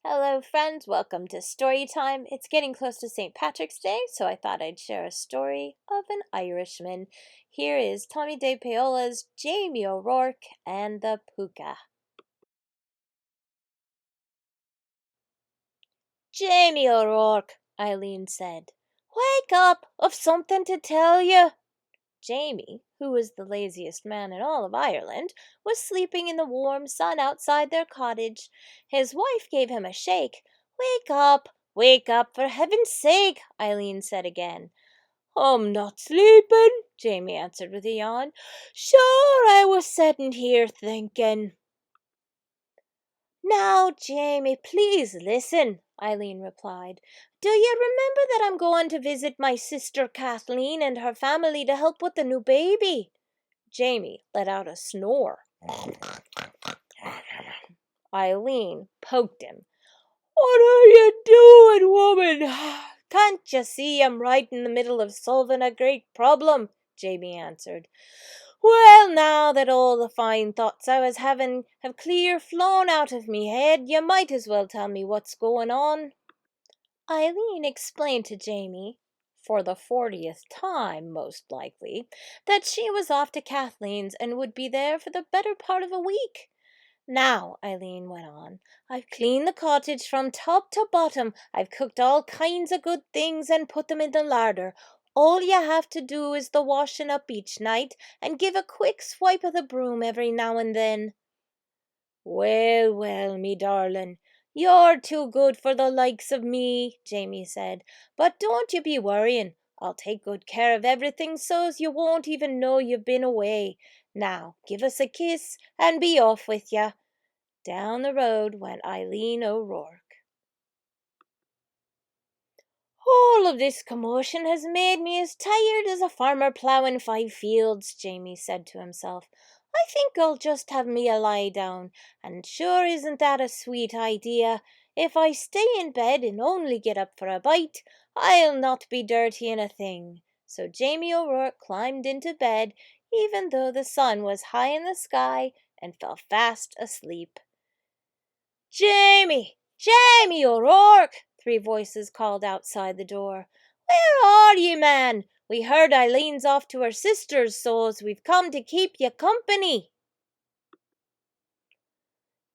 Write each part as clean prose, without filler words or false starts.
Hello, friends. Welcome to Story Time. It's getting close to St. Patrick's Day, so I thought I'd share a story of an Irishman. Here is Tomie DePaola's Jamie O'Rourke and the Pooka. Jamie O'Rourke, Eileen said. Wake up! I've something to tell you. Jamie, who was the laziest man in all of Ireland, was sleeping in the warm sun outside their cottage. His wife gave him a shake. Wake up, for heaven's sake, Eileen said again. I'm not sleeping, Jamie answered with a yawn. Sure, I was sitting here thinking. Now, Jamie, please listen, Eileen replied. Do you remember that I'm going to visit my sister Kathleen and her family to help with the new baby? Jamie let out a snore. Eileen poked him. What are you doing, woman? Can't you see I'm right in the middle of solving a great problem? Jamie answered. Well, now that all the fine thoughts I was having have clear flown out of me head, you might as well tell me what's going on. Eileen explained to Jamie, for the 40th time most likely, that she was off to Kathleen's and would be there for the better part of a week. Now, Eileen went on, I've cleaned the cottage from top to bottom. I've cooked all kinds of good things and put them in the larder. All you have to do is the washing up each night and give a quick swipe of the broom every now and then. Well, me darling, you're too good for the likes of me, Jamie said. But don't you be worrying. I'll take good care of everything so's you won't even know you've been away. Now, give us a kiss and be off with ya. Down the road went Eileen O'Rourke. All of this commotion has made me as tired as a farmer ploughing 5 fields, Jamie said to himself. I think I'll just have me a lie down, and sure isn't that a sweet idea? If I stay in bed and only get up for a bite, I'll not be dirtying a thing. So Jamie O'Rourke climbed into bed, even though the sun was high in the sky, and fell fast asleep. Jamie! Jamie O'Rourke! 3 voices called outside the door. Where are ye, man? We heard Eileen's off to her sister's, so's we've come to keep ye company.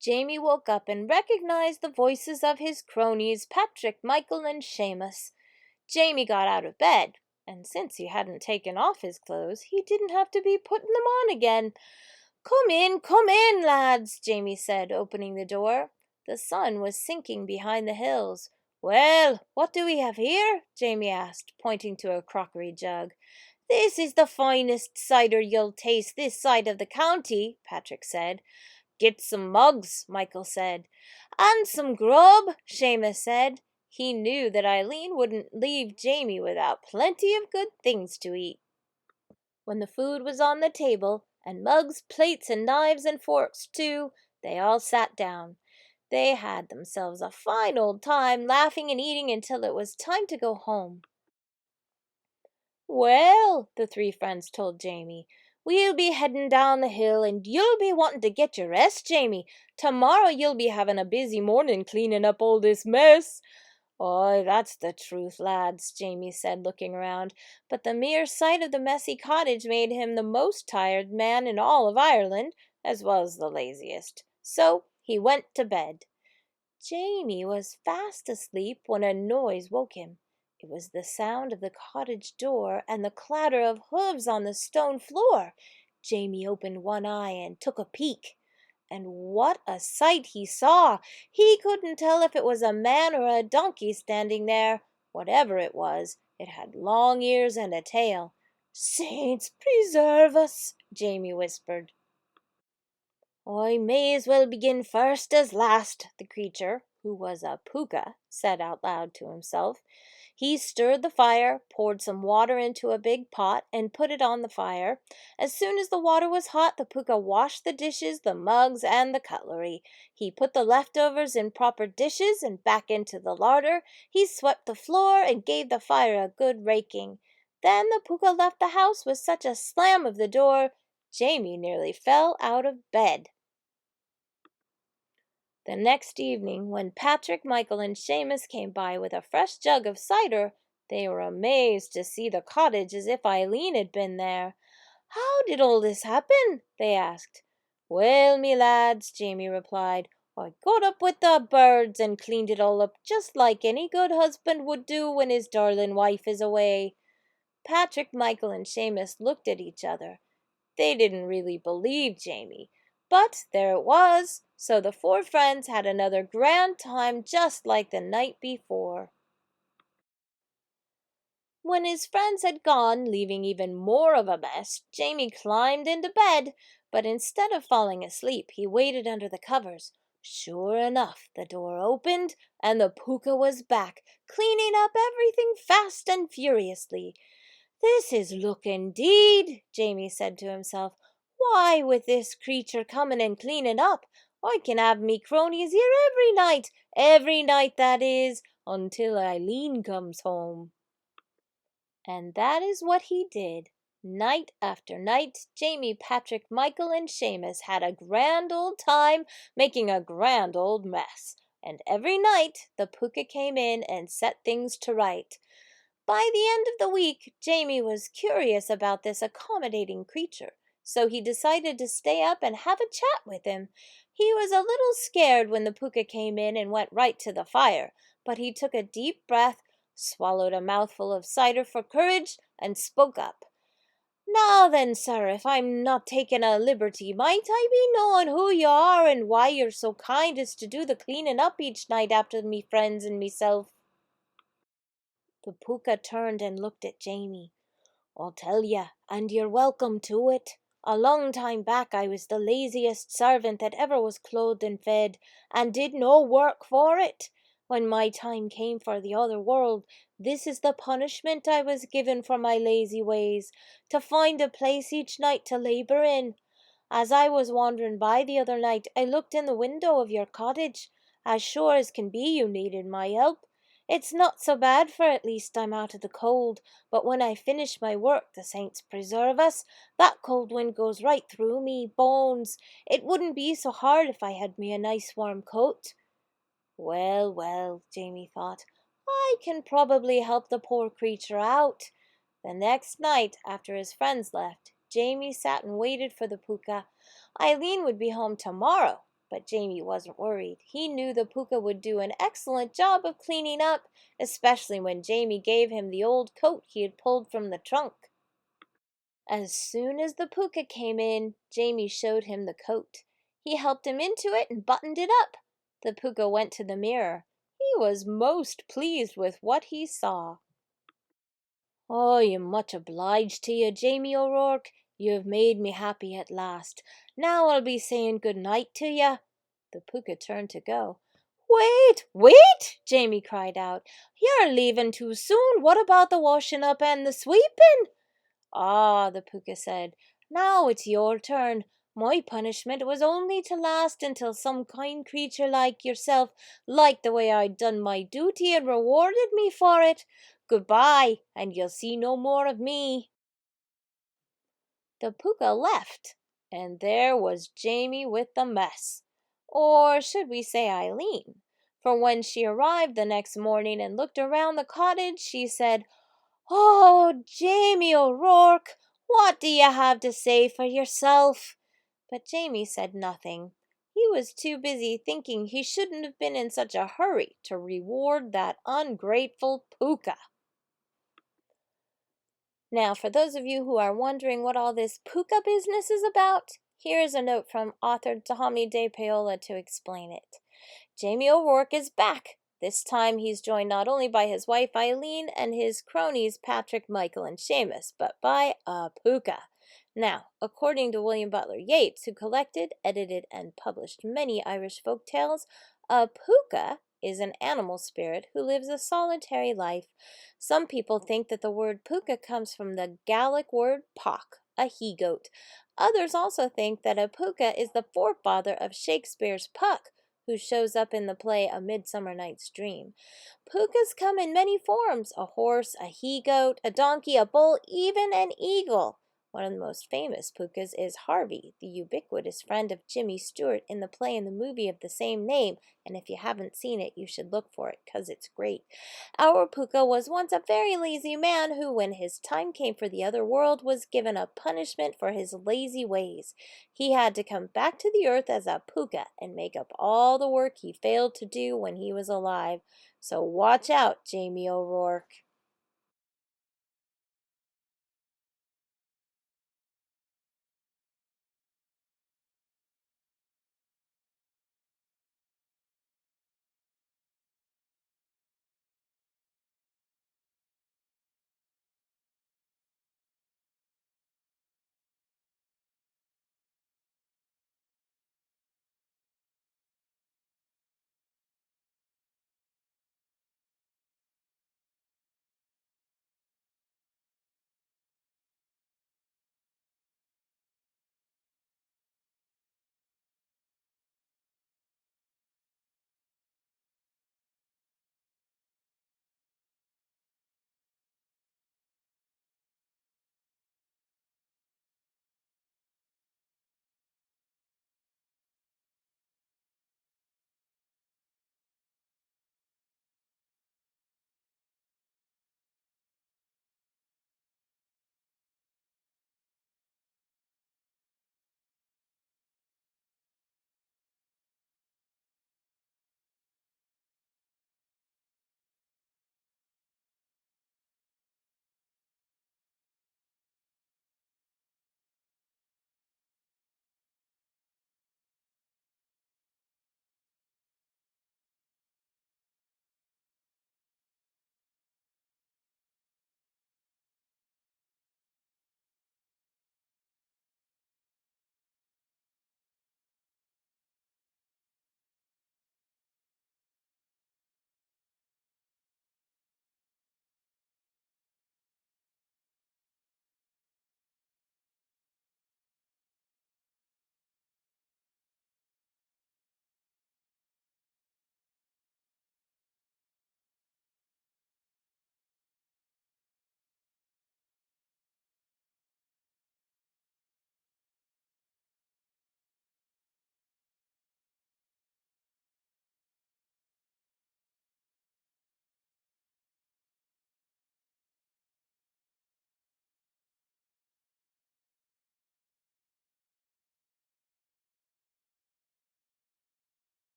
Jamie woke up and recognized the voices of his cronies, Patrick, Michael, and Seamus. Jamie got out of bed, and since he hadn't taken off his clothes, he didn't have to be putting them on again. Come in, lads, Jamie said, opening the door. The sun was sinking behind the hills. Well, what do we have here? Jamie asked, pointing to a crockery jug. This is the finest cider you'll taste this side of the county, Patrick said. Get some mugs, Michael said. And some grub, Seamus said. He knew that Eileen wouldn't leave Jamie without plenty of good things to eat. When the food was on the table, and mugs, plates, and knives and forks too, they all sat down. They had themselves a fine old time, laughing and eating until it was time to go home. Well, the 3 friends told Jamie, we'll be heading down the hill, and you'll be wanting to get your rest, Jamie. Tomorrow you'll be having a busy morning cleaning up all this mess. Aye, that's the truth, lads, Jamie said, looking around, but the mere sight of the messy cottage made him the most tired man in all of Ireland, as well as the laziest. So he went to bed. Jamie was fast asleep when a noise woke him. It was the sound of the cottage door and the clatter of hooves on the stone floor. Jamie opened one eye and took a peek. And what a sight he saw! He couldn't tell if it was a man or a donkey standing there. Whatever it was, it had long ears and a tail. Saints preserve us, Jamie whispered. I may as well begin first as last, the creature, who was a puka, said out loud to himself. He stirred the fire, poured some water into a big pot, and put it on the fire. As soon as the water was hot, the puka washed the dishes, the mugs, and the cutlery. He put the leftovers in proper dishes and back into the larder. He swept the floor and gave the fire a good raking. Then the puka left the house with such a slam of the door, Jamie nearly fell out of bed. The next evening, when Patrick, Michael, and Seamus came by with a fresh jug of cider, they were amazed to see the cottage as if Eileen had been there. "How did all this happen?" they asked. "Well, me lads," Jamie replied, "I got up with the birds and cleaned it all up just like any good husband would do when his darling wife is away." Patrick, Michael, and Seamus looked at each other. They didn't really believe Jamie, but there it was, so the four friends had another grand time just like the night before. When his friends had gone, leaving even more of a mess, Jamie climbed into bed, but instead of falling asleep, he waited under the covers. Sure enough, the door opened, and the Pooka was back, cleaning up everything fast and furiously. "This is luck indeed," Jamie said to himself. "Why, with this creature coming and cleaning up, I can have me cronies here every night that is, until Eileen comes home." And that is what he did. Night after night, Jamie, Patrick, Michael, and Seamus had a grand old time making a grand old mess. And every night the Pooka came in and set things to right. By the end of the week, Jamie was curious about this accommodating creature, so he decided to stay up and have a chat with him. He was a little scared when the Pooka came in and went right to the fire, but he took a deep breath, swallowed a mouthful of cider for courage, and spoke up. "Now then, sir, if I'm not taking a liberty, might I be knowing who you are and why you're so kind as to do the cleaning up each night after me friends and meself?" The Pooka turned and looked at Jamie. "I'll tell ya, and you're welcome to it. A long time back I was the laziest servant that ever was clothed and fed, and did no work for it. When my time came for the other world, this is the punishment I was given for my lazy ways, to find a place each night to labour in. As I was wandering by the other night, I looked in the window of your cottage. As sure as can be you needed my help. It's not so bad, for at least I'm out of the cold, but when I finish my work, the saints preserve us, that cold wind goes right through me bones. It wouldn't be so hard if I had me a nice warm coat." Well, well, Jamie thought, I can probably help the poor creature out. The next night, after his friends left, Jamie sat and waited for the Pooka. Eileen would be home tomorrow, but Jamie wasn't worried. He knew the Pooka would do an excellent job of cleaning up, especially when Jamie gave him the old coat he had pulled from the trunk. As soon as the Pooka came in, Jamie showed him the coat. He helped him into it and buttoned it up. The Pooka went to the mirror. He was most pleased with what he saw. "I am much obliged to you, Jamie O'Rourke. You have made me happy at last. Now I'll be saying good night to you." The Pooka turned to go. "Wait, wait!" Jamie cried out. "You're leaving too soon. What about the washing up and the sweeping?" "Ah," the Pooka said, "now it's your turn. My punishment was only to last until some kind creature like yourself liked the way I'd done my duty and rewarded me for it. Goodbye, and you'll see no more of me." The Pooka left, and there was Jamie with the mess. Or should we say Eileen? For when she arrived the next morning and looked around the cottage, she said, "Oh, Jamie O'Rourke, what do you have to say for yourself?" But Jamie said nothing. He was too busy thinking he shouldn't have been in such a hurry to reward that ungrateful Pooka. Now, for those of you who are wondering what all this Pooka business is about, here is a note from author Tomie DePaola to explain it. Jamie O'Rourke is back. This time he's joined not only by his wife Eileen and his cronies Patrick, Michael, and Seamus, but by a Pooka. Now, according to William Butler Yeats, who collected, edited, and published many Irish folk tales, a Pooka is an animal spirit who lives a solitary life. Some people think that the word Pooka comes from the Gaelic word pock, a he-goat. Others also think that a Pooka is the forefather of Shakespeare's Puck, who shows up in the play A Midsummer Night's Dream. Pookas come in many forms: a horse, a he-goat, a donkey, a bull, even an eagle. One of the most famous Pookas is Harvey, the ubiquitous friend of Jimmy Stewart in the play and the movie of the same name, and if you haven't seen it, you should look for it, 'cause it's great. Our Pooka was once a very lazy man who, when his time came for the other world, was given a punishment for his lazy ways. He had to come back to the earth as a Pooka and make up all the work he failed to do when he was alive. So watch out, Jamie O'Rourke.